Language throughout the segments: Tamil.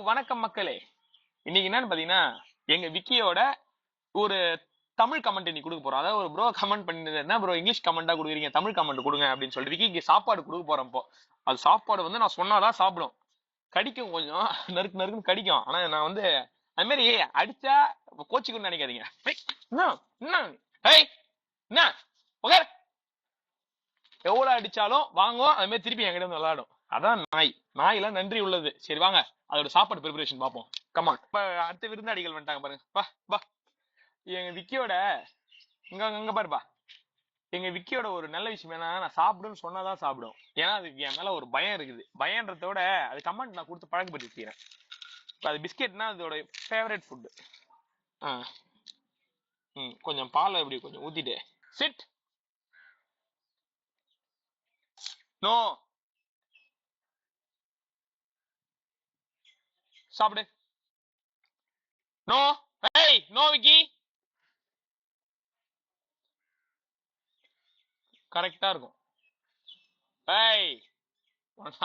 வணக்கம் மக்களே. இன்னைக்கு என்னன்னு பாத்தீங்கன்னா, எங்க விக்கியோட ஒரு தமிழ் கமெண்ட் இன்னைக்கு கொடுக்க போறோம். அதாவது ஒரு ப்ரோ கமெண்ட் பண்ணிருந்தது, என்ன ப்ரோ இங்கிலீஷ் கமெண்டா கொடுக்குறீங்க, தமிழ் கமெண்ட் கொடுங்க அப்படின்னு சொல்லிட்டு விக்கிக்கு சாப்பாடு கொடுக்க போறோம். இப்போ அது சாப்பாடு வந்து நான் சொன்னாதான் சாப்பிடும். கடிக்கும், கொஞ்சம் நறுக்கு நறுக்குன்னு கடிக்கும். ஆனா நான் வந்து அது மாதிரி அடிச்சா கோச்சிக்கணும்னு நினைக்காதீங்க. என்ன என்ன ஏய் என்ன உட்கார். எவ்வளவு அடிச்சாலும் வாங்கும், அது மாதிரி திருப்பி என்கிட்ட வந்து விளையாடும். அதான் நாய். நாயெல்லாம் நன்றி உள்ளது. சரி வாங்க அதோட சாப்பாடு ப்ரிப்பரேஷன் பார்ப்போம். கமான். இப்ப அடுத்த விருந்தாடிகள் வந்துட்டாங்க பாருங்க. பா பா. எங்க விக்கியோட இங்க அங்க பாருப்பா. எங்க விக்கியோட ஒரு நல்ல விஷயம் என்ன, நான் சாப்பிடுன்னு சொன்னாதான் சாப்பிடும். ஏன்னா அதுக்கு என் மேல ஒரு பயம் இருக்குது. பயன்றதோட அது கமெண்ட் நான் கொடுத்து பழக்கப்பட்டு வச்சுக்கிறேன். இப்ப அது பிஸ்கெட்னா அதோட ஃபேவரட் ஃபுட். கொஞ்சம் பால் இப்படி கொஞ்சம் ஊத்திட்டு சிட். நோ. சாப்பிடு. நோ. ஏய் நோ விக்கி. கரெக்டா இருக்கும். ஏய்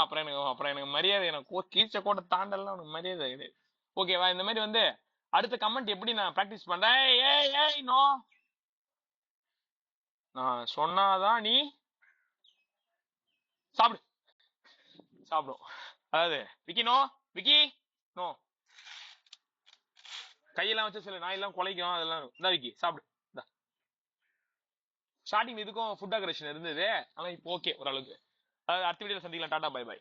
அப்புறம் எனக்கு மரியாதை, எனக்கு கீழ்ச்ச கூட தாண்டலாம் உனக்கு மரியாதை கிடையாது. ஓகேவா? இந்த மாதிரி வந்து அடுத்த கமெண்ட் எப்படி நான் பிராக்டிஸ் பண்றேன். ஏய் ஏய் நோ. நான் சொன்னாதான் நீ சாப்பிடு. சாப்பிடும். அதாவது விக்கி நோ. விக்கி நோ. கையெல்லாம் வச்சு சில நாயெல்லாம் குலைக்கும், அதெல்லாம் இந்த விக்கி சாப்பிடு. ஸ்டார்டிங் இதுக்கும் ஃபுட் அக்ரஷன் இருந்தது, ஆனா இப்போ ஓகே ஓரளவுக்கு. அதாவது அடுத்த வீடியோல சந்திக்கலாம். Tata bye by.